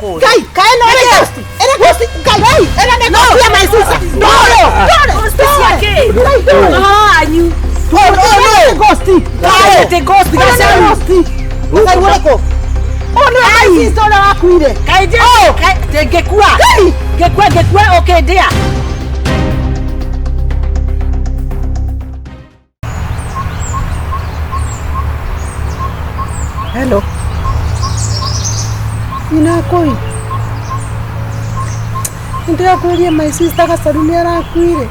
Kai, no era Ghosti. Era Ghosti. Kai, era de Ghosti my sister. No. Ghosti yake. Ah, you. No, Ghosti. Kai, de Ghosti. Ghosti. Kai wako. Oh no, my sister na wakuire. Kai je. Kai, de gekua. Gekua, okay there. Hello. Inakoi. Ndio kulia my sister Gacaru arakuire.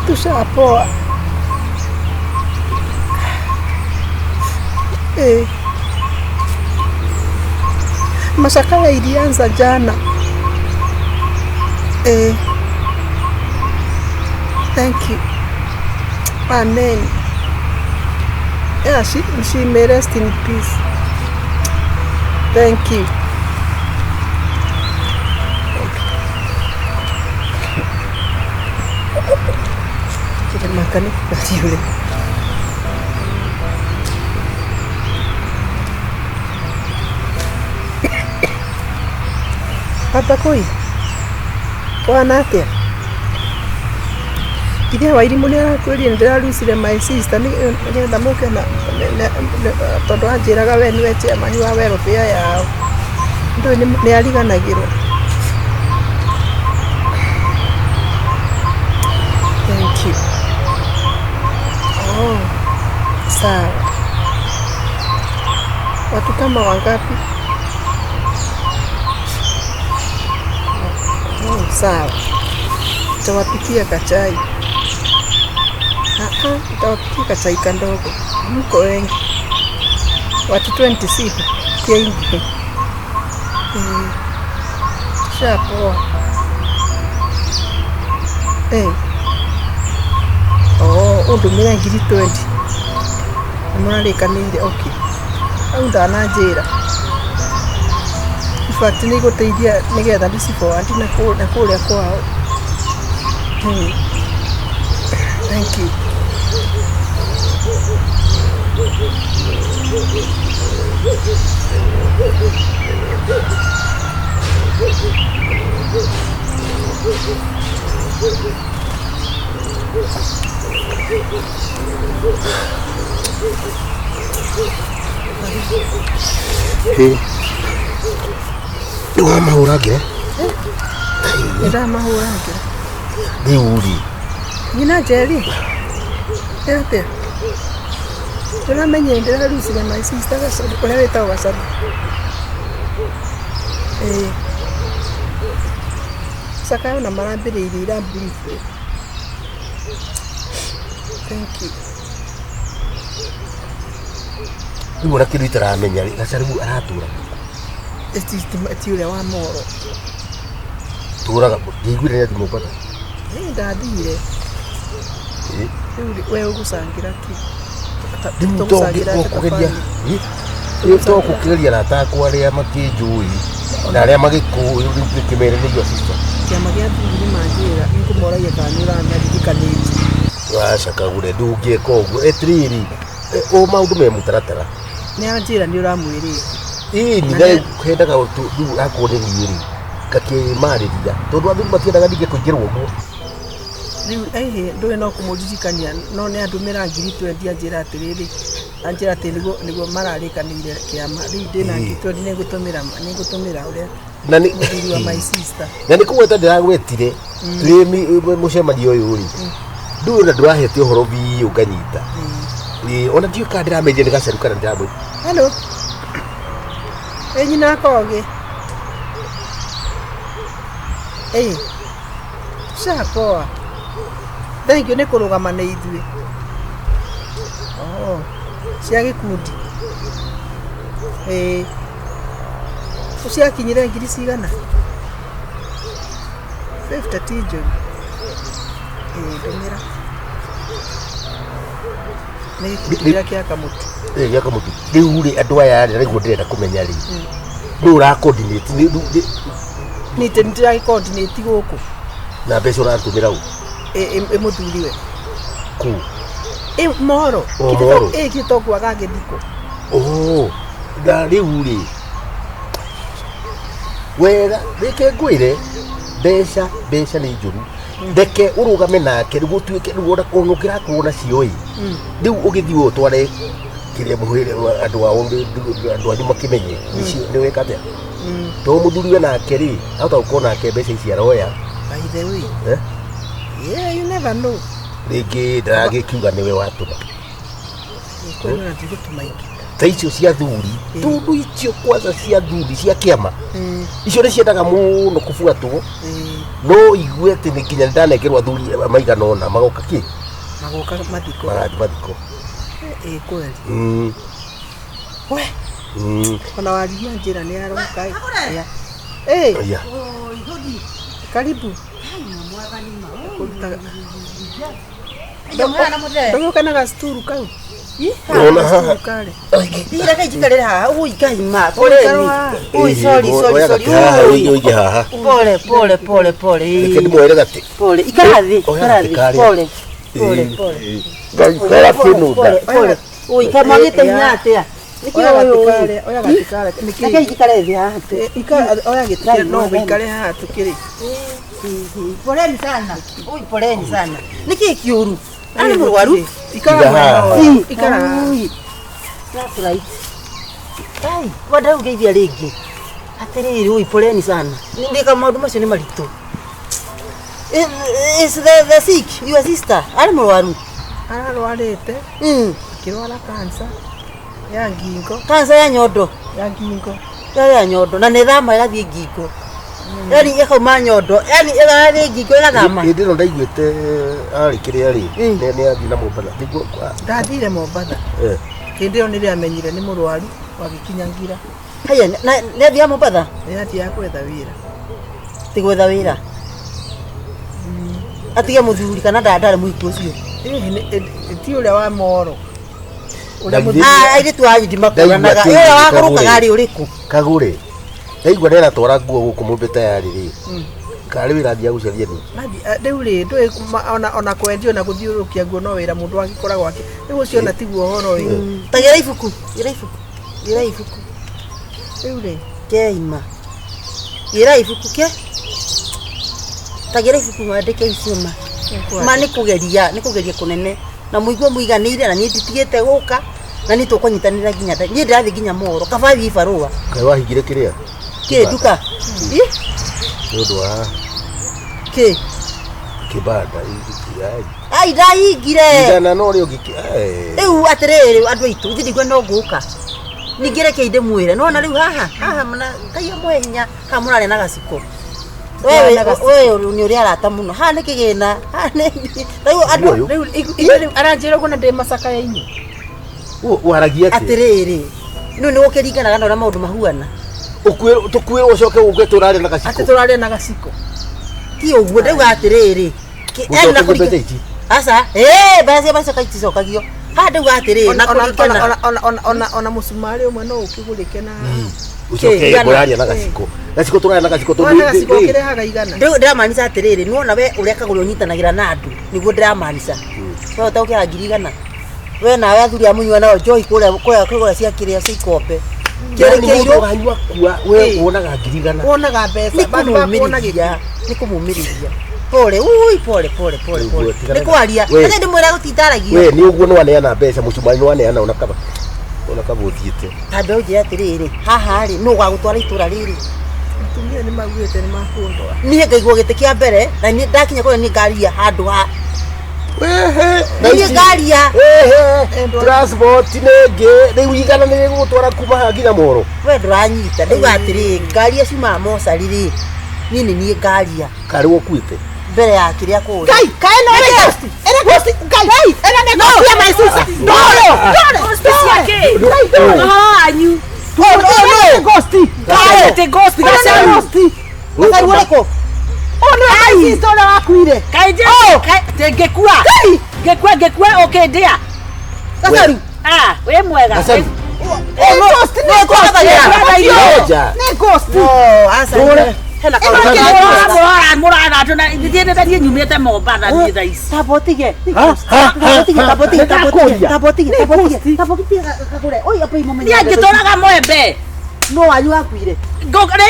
Tushapoa. Mashaka ilianza jana. Thank you. Amen. Yeah, she may rest in peace. Thank you. Kita makan ni nasi boleh. Papa koi. Kwa nate. Kidi wairi munera kweli ndera rusire my sister ni ngenda muke na tondu anjiraga we ni weche mani wa wero pia yao ndo ni aliganagirwo. Thank you. Oh, sawa. Watu kama wangapi? Oh, sawa. Tawapikia kachai. Utawapikia kachai kandogo. Mko wengi. Watu 26 kia ingi. Shapoa. Undumira ngiri 20. Murarikanire okay. Au ndananjira. Fact ni guteithia nigetha ndiciforward na kuria kwao. Thank you. Hey. Nwa mahuragire? Nda mahuragire. Ni uri. Nina jeri. Ete. Tuna menye ndera rusire my sister Gacaru kule wetao Gacaru. Saka na marambirire ira brief. Thank you. Ni mwana kidu itaramenya Gacaru aratura. Esti wa moro. Turaga ngigwire ya dimupata. Ndathire. Wewe ugusangira ki? Ndimutonge okugeria. Yo kukigeria na takwa ria makinjui. Na ria magikuyu kimere ni yo sister. Kiama gia thiri manjira ingumoragia kanira na ndikaniti. Washa KAGURE ndungie kogu etriri. O maundu me mutaratara. Ni anjira ni uramwirite. Ni ngai kwendaga tu akone ngiri. Kakimarithia. Tondu andu matiendaga ndige kuingirwo guo. Ndoe no kumuririkania no ne andumira ngiri 20 anjira atiriri anjira atirigo mararikanire kiama rinde na ngito ni ngutumira uria na ni wa my sister na ni kuweta ndiragwetire twimi mucemanio uyu uri ndu na ndwahete uhoro bi ukanyita ona ndio ka ndiramenye ni Gacaru kana ndiramwe. Hello enyi na koge shapoa. Thank you nekurugama na ithuĩ. Cia gikundi. Uciakinyire ngiri cigana? 50 tijo. Ndumira. Ni kira kia kamutu. Kia kamutu. Riu ri andu aya ri ndirenda kumenya ri. Ndu ra coordinate ni tendira coordinate guku. Na mbeca uratumira u. Muthuriwe. Ku. Mohoro. Kitoko agagithiko. Da riu ri. Wega, reke ngwire mbeca ni njuru. Ndeke urugame nake rigu tuike rigu nukira kuona cioi. Riu ugithii utware kiria muhire andu ao andu anyu makimenye. Ni weka atia? To muthuriwe nake ri, hata ukona nake mbeca ici aroya. By the way. Yeah, you never know. Rĩngĩ ndaragikiuga niwe watuma. Kwani natugutuma iki. Ta icio cia thuri, tundu icio kwanza cia thuri cia kiama. Icio nĩ ciendaga mũno kubuatwo. No igue atĩ nĩ nginya ndanekerwo thuri maigana ona magoka ki? Magoka mathiko. Mathiko. Kweli. We. Ona waria njira ni aroka. Karibu. Ndio kana gasturu kau. Ona haha. Ira kai jikarira haha, ui kai ma. Pole. Ui sorry. Ui haha. Pole. Kendi mwere gati. Pole. Ikarathi. Pole. Gaikara kunuda. Pole. Ui kama ngite nyatea. Oya gatikare. Niki jikare thi haha. Oya gitire no gikare haha tukiri. Poleni sana. Ui poleni sana. Niki kiuru. Ani murwaru. Ikara. That's right. Ai, wada ugeithia ringi. Atiriri ui poleni sana. Ndika maundu macio ni maritu. Is the sick your sister? Ani murwaru. Ararwarite. Kirwara cancer. Ya ngingo. Cancer ya nyondo. Ya ngingo. Ya nyondo na nithama irathie ngingo. Yani ekauma nyondo. Yani irathie ngingo irathama. Ndino ndaiguite ari kiria ri. Ni athi na Mombasa. Ndathire Mombasa. Kindi yo niri amenyire ni murwaru wagikinyangira. Haya na thia Mombasa. Ni ati ya kwetha wira. Tigwetha wira. Atiga muthuri kana ndandare muiku ucio. Ti uria wa Moro. Aire tu aje ndimakuranaga. Ira wakurukaga ari uriku. Kagure. Ndaigua ndera twara nguo guku mumbe tayari ri. Kari wira thia guceria ni. Riu ri ndui ona kwendio na guthiurukia nguo no wira mundu agikora gwake. Riu ucio na tiguo horo uyu. Tagira ibuku. Riu ri keima. Ira ibuku ke. Tagira ibuku mwandike icuma. Ma ni kugeria kunene. Na muigua muiganire na ni nditigite guka na ni tukunyitanira ginya ni ndirathi ginya Moro kabathi ibarua kai wahingire kiria duka ndu wa kibanda ai ndaingire ndana no ri ungiki riu atiriri andu aitu ndigwe no guka ningire keinde mwire nona riu haha mana kai amwe hinya ha murare na gaciko wewe ni uri arata muno ha ni kigina ha ni riu andu aranjira kuna ndi masaka ya inyi waragia ati atiriri no ni gukiringana na maundu mahuana tukwira ucoke ugwe turare na gaciko ati turare na gaciko ti uguo riu atiriri na kurigiti asa basi kaiticokagio ha riu atiriri na kurigana ona musumari umwe no ukigurike na ucoke buraria na gaciko turare na gaciko gaciko kirehaga igana riu ndiramanisa atiriri nuona we uria kagure unyitanagira na andu niguo ndiramanisa we utaukia ngiri igana we nawe athuri amunywa nao joy kuria cia kiria cia ikombe kirekeiro ganywa kwa we wonaga ngiri igana wonaga mbeca bado bakuonaga ni kumumiriria pole ni kwaria ende ndimwira gutitaragio we ni uguo no aneana mbeca mucumani no aneana ona kaba uthiite tando nje atiriri haha ri no gwagutwara itura riri tumia ni magwite ni makundwa niĩ ngaigua gĩtĩ kĩa mbere na niĩ ndakinya kũrĩa niĩ ngaria handũ ha niĩ ngaria transport nĩngĩ rĩu igana nĩ gũgũtwara kuma haha nginya Moro we ndũranyita ndauga atĩrĩ ngaria ciumaga mocarĩ rĩ niĩ nĩ niĩ ngaria karĩ ũkuĩte mbere ya kĩrĩa kũrĩ kai no ere ghost kai ere ne ghost ya my sister no ghost yake anyu no ghost kai te ghost Gacaru Gacaru wako no ai sister wakuire kai je te gekua okay dia Gacaru we mwega Gacaru ghost ne ghost ne ghost no asa hena ka murara tuna ndiende ndie nyumite Mombasa ni thaici tabotige kagure oi apa imomenya ni ngitoraga Mwembe no wanyu akuire ngogre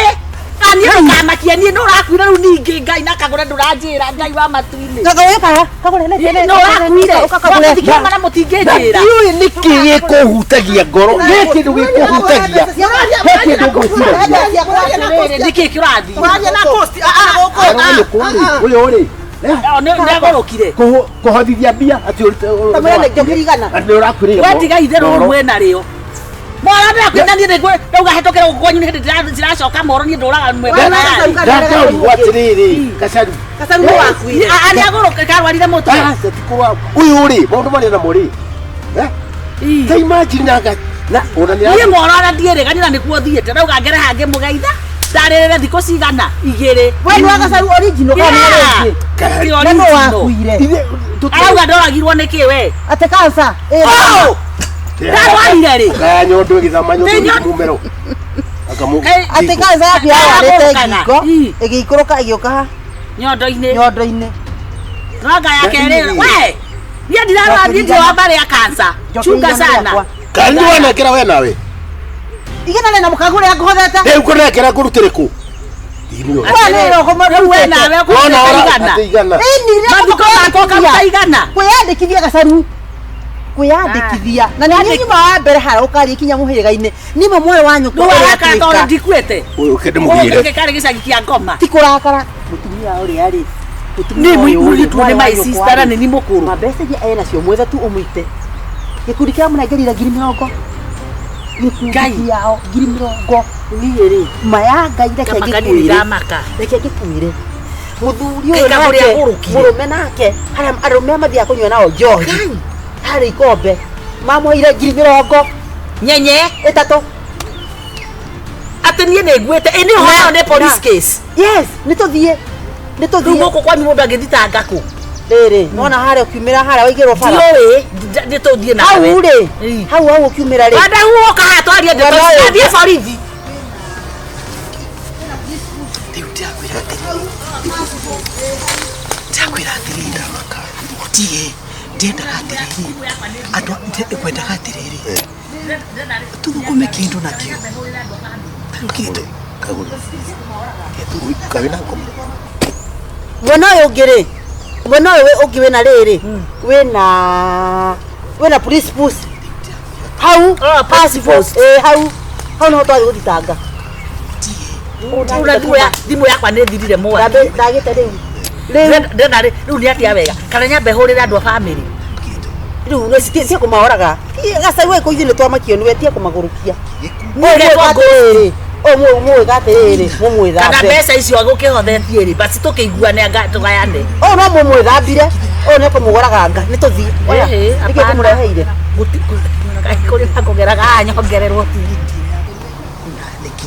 ani kamakia ni no rakwira ru ningi Ngai na Kagure nduranjira Ngai wa matuini kagure no rakwire ukakagure ndikimana mutingejira iu niki gikuhutagia ngoro giki ndu gikuhutagia giki ndu gwicira ndiki kirathi waje na cost uyu ri ndagorokire kuhothithia mbia ati tamwene ngirigana ni urakwira watiga itheru mwena rio mwana ndakwenda ni ndegwe ndauga hetokera gukwanyu ni hindi ndiracoka moro ni nduraga Mwembe watiriri Gacaru wakuire ani agoroka karwarire mutu uyu ri maundu mari na muri ta imagine na ona ni ni mwana ndierega ni nikuo thiete ndauga ngere hange mugeitha ndarerere thiko cigana igiri we ni Gacaru original kana no wakuire arauga ndoragirwo niki we ate kansa ndarwarire ri kaya nyondo githama nyondo mumero ate kansa yaku yarete ngiko igikuruka igioka nyondo-ini ranga yake ri we ni ndirarwa ndio wa bare ya kansa chunga sana kandi wanekera we nawe igena na mukagure yakuhotheta rĩu kũnekera kũrutĩrĩ kũ kwiyandikithia Gacaru kwiyandikithia na nĩ nyuma wa mbere hara ũkari kinya mũhĩrĩga-inĩ nimo mwe wanyu ndikwete kare gicagi kia ngoma ti kũrakara mũtumia ũrĩa rĩ ni mũritu nĩ my sister na nĩ mũkũrũ mabesa iria enacio mwethe tu ũmũite gĩkundi kĩa mũnengerire 20,000 gĩkundi yao 20,000 ngirĩ maya Ngai reke ngĩkwĩre mũthuri ũyũ nake mũrũme nake harĩa arũme mathiaga kũnyua nao njohi harĩ ikombe mamũheire 20,000 nyenye ĩtatũ atĩ niĩ nĩnguĩte ĩ nĩ ũhoro nĩ police case yes nĩtũthiĩ rĩu gũkũ kwanyu mũndũ angĩthitanga kũ rĩrĩ nona harĩa ũkiumĩra harĩa waigĩrwo bara ndiũĩ nĩtũthiĩ nawe hau rĩ hau ũkiumĩra rĩ wanda huoka haha twarie ndathiĩ borithi ndakwĩra atĩrĩrĩ ũtige ndiendaga atĩrĩrĩ andũ kwendaga atĩrĩrĩ tũthũkũme kĩndũ nakĩo kĩndũ mwena ũyũ ũngĩ rĩ mwena ũyũ ũngĩ wĩna rĩrĩ wĩna police post hau passport hau no twathiĩ gũthitanga thimũ yakwa nĩ thirire mwana ndagĩte rĩu rĩu nĩ atia wega kana nyambe hũrĩre andũ a bamĩrĩ rĩu nĩcitie kũmahoraga Gacaru ĩkũ ithuĩ nĩtwamakio nĩwe tie kũmagũrũkia mũĩ gatĩrĩrĩ mũmwĩthambe kana mbeca icio gũkĩhothetie rĩ basi tũkĩiguane tũgayane ũyũ no mũmwĩthambire ũyũ nĩkũmũgũraga nga nĩtũthiĩ nĩkĩ kũmũreheire kũrĩ kũgeraga nyongererwo tigiti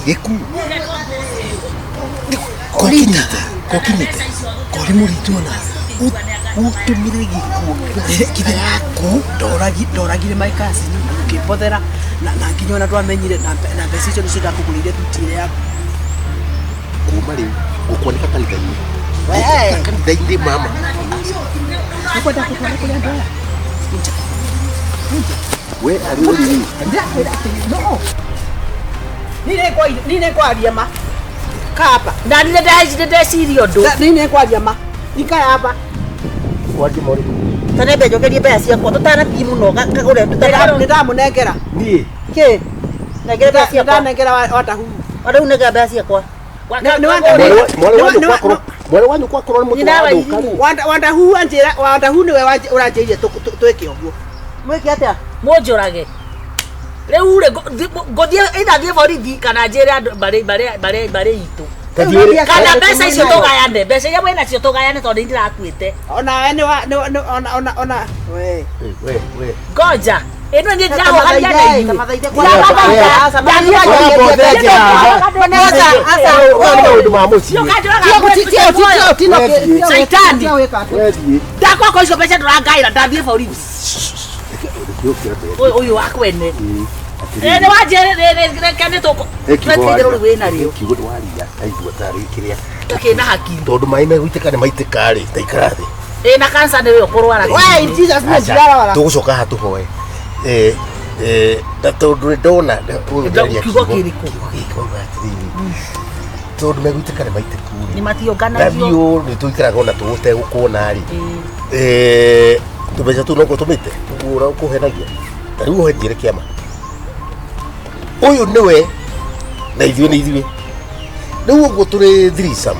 gĩku kokinyite kori mũritũ ona ũtũmire gĩkuũ gĩaku ndoragire maikasi ũkĩmbothera na nginya ona twamenyire na mbeca icio nĩcio ndakũgũrĩire tutire yaku kuma rĩu gũkwanĩka kanitha-inĩ mama nĩkwenda gũtwara kũrĩa andũ aya we arĩũrĩrĩ nine kwaria ma kapa na ndeciria ũndũ nine kwaria ma ikaya hapa kwandi mori tanembe njokerie mbeca ciakwa tũtanathiĩ mũno kagũre nĩndamũnengera niĩ kĩ nengere mbeca ciakwa nengera watahu rĩu nengera mbeca ciakwa mwere wanyu kwakorwo nĩ mũtũ wandahu nĩwe ũranjĩirie twĩke ũguo mwĩke atĩa mũnjũrage rĩu rĩ ngũthiĩ ithathiĩ borithi kana njĩre andũ barĩ itũ kana mbeca icio tũgayane mbeca iria mwĩ nacio tũgayane tondũ ndirakuĩte onawe ona ngoja ĩno nĩ ndĩrahogaria na inyuĩ ndakoko icio mbeca ndũrangaĩra ndathiĩ borithi ũyũ wakwene Ni wajere kane toko. Twetire ru wina rio. Kiugo waria aigua tari kiria. Takina hakiri. Tondu mai megwiteka ni maitika ri taikara thi. Na kansa ni we okorwara. Why Jesus me ndara. Tugucoka hatu hoe. Da tondu ndona kiugo kiriko. Tondu megwiteka ni maitiku. Ni mationgana rio. Ndio ni tuikaraga ona tugute gukuona ri. Tubeca tu no gutumite. Ura kuhenagia. Tariu henjire kiama. Uyu niwe na ithuĩ nĩ ithuĩ rĩu ũguo tũrĩ threesome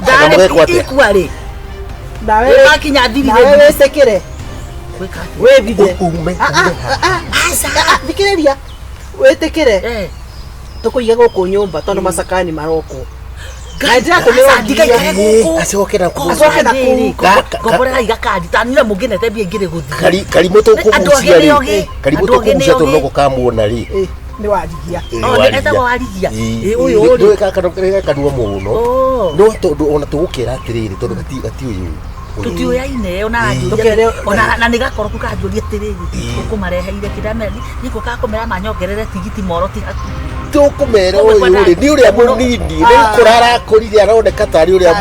ndarĩ ikua rĩ nawe wakinya thiri nawe wĩtĩkĩre wĩbithe ume thikĩrĩria wĩtĩkĩre tũkũige gũkũ nyũmba tondũ macakani maroko Kaidra kumeo acokera kobora igakadi tanira mugine tebie ngire guthi karimoto kugucia ri karimoto kugucia to no gukamuona ri ni warigia eta warigia uyu uri ndo kakanokera kanua muno no tondu ona tugukira atiriri tondu gati uyu tutioyaine ona na nigakoro kukanjuria atiriri ukumareheire kidameni niko kakomera manyongerere tigiti moro ti tukumera uyu ri ni uria munini ni kurara kurire aroneka tari uria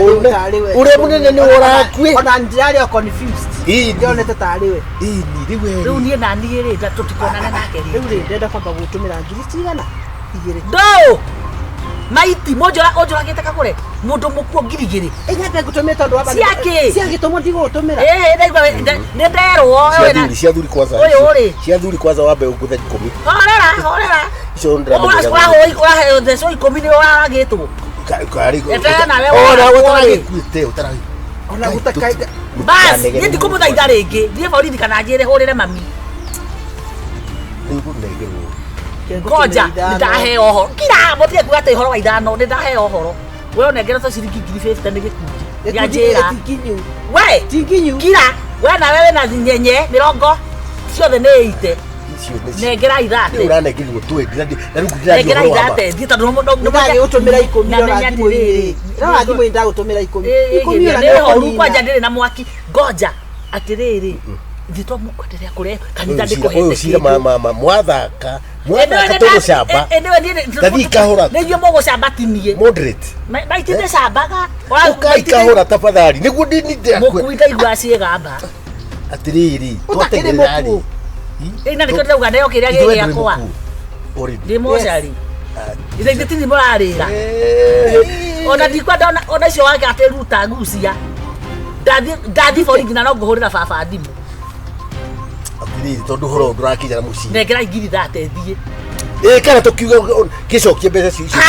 munene ni urakui ona ndiri o confused ndionete tari we ni riwe riu ni na ni ri tutikonana nake riu ri ndenda kwamba gutumira ngiri cigana igiri do maiti moja ojoragite kagure mundu mukuo ngiri igiri nyambe gutumira tondu wa siake tomo ndigo gutumira ndaigwa ne nderwo wewe cia thuri kwanza cia thuri kwanza wambe unguthe 10 horera icio ndra wa the so 10 ni wagitwo kari etana wewe utarakuite utarakuite ona gutakaika bas ni ndikumuthaitha ringi thie borithi kana njire hurire mami koja ndahe ohoro kira mutie kuga ihoro wa ithano ndahe ohoro wewe onengera to ciringi 50 ni gikunji ya njira we tinginyu kira we na wewe na nyenye mirongo ciothe ni 80 nengera ithate uranengirwo 20 na nengera ithate thie tondu ndage utumira 10 na thimu iri ra thimu inda gutumira 10 ni horu kwanja ndiri na mwaki ngoja atiriri thito mukoteria kure kanitha ndikuhete cira mama mwathaka to shamba kathi kahora nĩguo mũgũcamba tinie moderate maitĩte cambaga ukai kahora tafadhali nĩguo ndinite mũkuita igua ciĩgamba atiriri twategererari ina nĩkĩo ndĩrauga ndĩo kĩrĩa gĩ gĩakwa ndĩ mũcari ithaithĩ tini mũrarĩra ona ndikwenda ona icio wake atĩruta ngucia ndathi borithi na no ngũhũrĩra baba ndimũ atiriri tondu horo ndurakinya muci nengera ngiri thate thie kana tukiuga gicokie mbeca cicio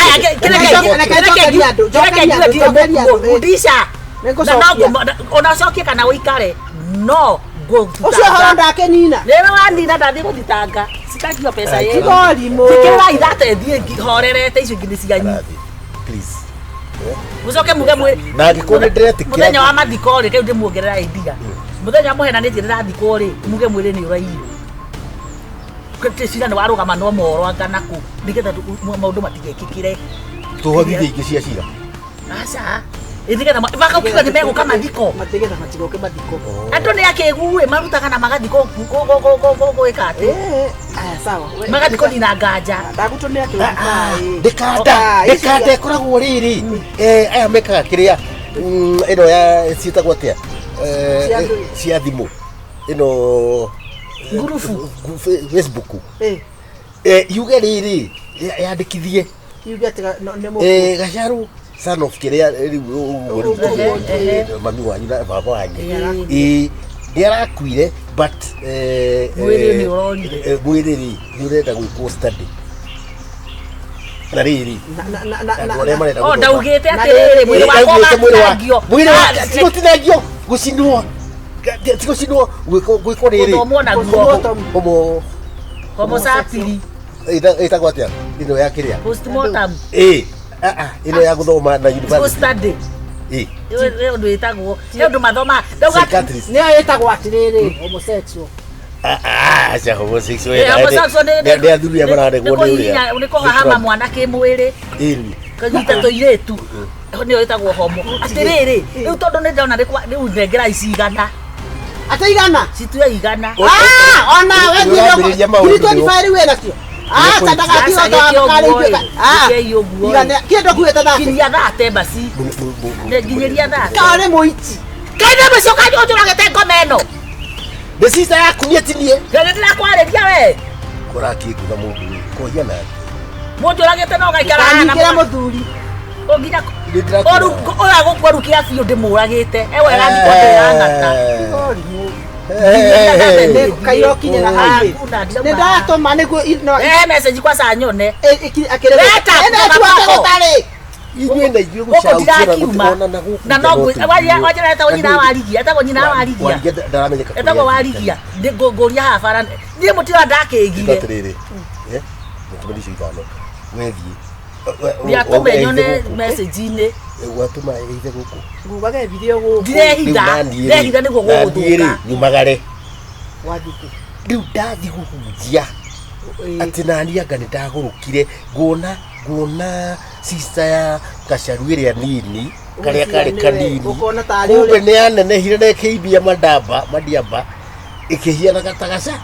ona cokie kana wikare no ucio horo ndake nina rero wanina ndathi guthitanga citakio pesa yeyo kigorimo tikira ithate thie horerete icio ngiri cianyu please mucoke muge mwe na ngikone ndĩretikĩra muthenya wa mathiko rĩ rĩu ndĩmuongerera idea muthenya muhenanĩtie ndĩrathiko rĩ muge mwĩrĩ nĩ ũraiywo cira nĩ warũgama no morwaga naku nĩgetha maũndũ matigekĩkĩre tũhothithie ingĩ cia cira aca nĩgetha magakiuga nĩ megũka mathiko matigeta matigoke mathiko andũ nĩ akĩguĩ marutaga na magathiko gwĩka atĩ sawa magathiko nina nganja ndagutumira kĩrĩa ndĩkanda ĩkoragwo rĩrĩ aya mekaga kĩrĩa ĩno ya ciĩtagwo atĩa cia thimũ ĩno ngurubu Facebook yuge rĩrĩ yandĩkithie yuge atĩ nĩ mũndũ Gacaru son of kiria mami wanyu na baba wanyu nĩ arakuire but mwĩrĩ nĩ ũronire mwĩrĩ nĩ ũrenda gwĩkwo study na rĩrĩ ndaugĩte atĩrĩrĩ mwĩrĩ wakwa ũgatinangio mwĩrĩ wakwa tigotinangio gũcinwo tigũcinwo gwĩkwo rĩrĩ gũthomwo naguo homo sapiri ĩtagwo atĩa ĩno ya kĩrĩa postmortem ĩno ya gũthoma na university study ĩyo ũndũ ĩtagwo ĩyo ũndũ mathoma ndauga nĩyo ĩtagwo atĩrĩrĩ homosexual aca homosexual nĩ athuria mararegwo nĩ ũrĩa nĩ kũhahama mwana kĩmwĩrĩ kanyita tũirĩtu nĩyo ĩtagwo homo atĩrĩrĩ rĩu tondũ nĩ ndĩrona rĩu nengera icigana Ata igana. Situe igana. Ona wewe ndio 25 wewe nacio. Tandaka kio to kali. Igana kiedo kueta thate. Kinya thate basi. Nginyeria thate. Kale moiti. Kaida basi ukaje uturagete ngomeno. The sister yaku nietinie. Kale ndakwareria we. Koraki kuga mundu ko yana. Mundu uragete no gaikara na kira muthuri. Onginya oru oya gukwarukia biu ndimuragite. Ewe gandikotera ngata. Kayo kinyera hayi. Ndatoma niguo message kwa saa nyone. Akirebe. Enda tuwate gutari. Igwenda igwe gucaukira na no wajira eta wonyina warigia eta wonyina warigia eta warigia ngoria habara ni mutira ndakegire atiriri mutumiricio igano wethi ya tumenyone message ine watuma eithe guku ngugage video guku ndehida niguo guguthuka nyumagare wathiku riu ndathi guhunjia ati nani anga ndagurukire ngona sister ya Gacaru iria nini karia kari kanini ukona tari ule ne anenehire ne keibia madiamba ikihiana gatagaca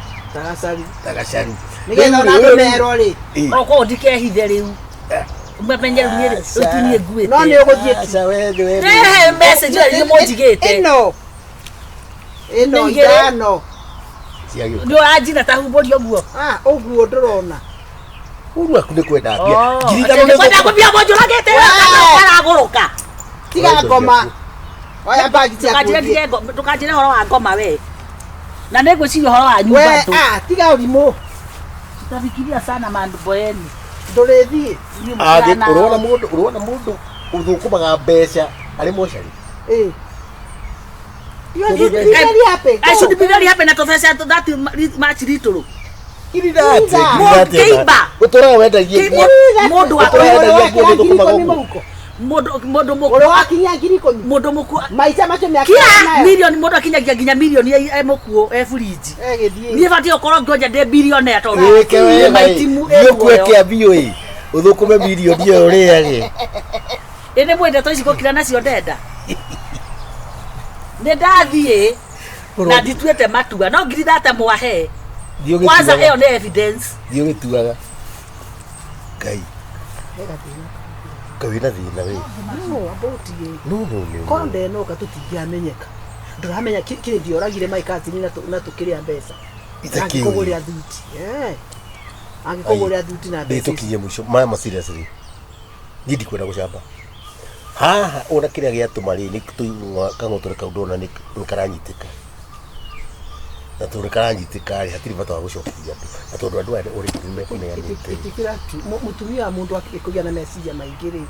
Gacaru nigetha na mero ri oko ndikehithe riu umemenye ni utunie nguite no ni uguthie acha wewe message ri mojigite ino igano ndio ajina tahumborio guo uguo ndurona uru akune kwenda ambia ngirigano ni kwenda kubia mojo lagete karaguruka tiga ngoma oya bagi cia tukajire horo wa ngoma we na negwiciria horo wa nyumba tu tiga urimo tutafikiria sana mambo yenu ndurethie urona mundu uthukumaga mbeca ari mochari I should be very happy na tofesa that much little. Keiba. Utora wenda yeye. Modo modo moko. Akinya ngiri ko. Modo moko. Maica macho miaka na million modo akinyagia ginya million ya mokuo fridge. Ni fati okoro ngoja de billion ya to. Maitimu yokweke abio yi. Uthukume million yo uriage. Ene mwenda to iciko kira nacio ndenda. Ndathie na ndituete matua no ngiri data mwahe kwanza eo ne evidence dio gituaga kai kawina thina we no konde no katutigiamenyeka nduramenya kire ndioragire maikatini na tukiria mbeca angikuguria thuti angikuguria thuti na mbeca tukiye mwisho mama seriously ndidi kwenda gucamba haha ona kiria giatuma ri ni kangotore kaudona ni karanyitika na tore karanyitika ri hatiri bata gucokia na tondu andu uri tume kuneanite mutumia mundu akikugia na message maingiri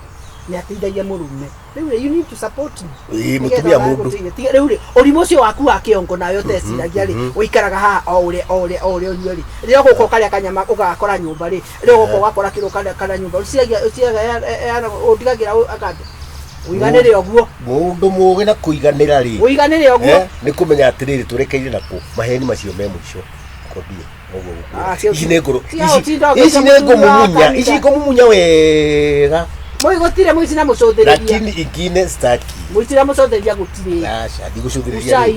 ni ateithagia murume riu you need to support me mutumia mundu riu urimo cio waku wa kiongo nayo teciragia ri uikaraga haha ore ri rio guko karia kanyama ugakora nyumba ri rio guko wakora kiro kana nyumba uciaga undigagira akande uiganire oguo mundu muge na kuiganira ri uiganire oguo ni kumenya atiriri turekeire nako maheni macio me mwisho kodie oguo ici ne ngoro ici ne ngomumunya ici ngomumunya wega moi gotire muici na mucothereria lakini ingine staki muici na mucothereria gutire asha digucothereria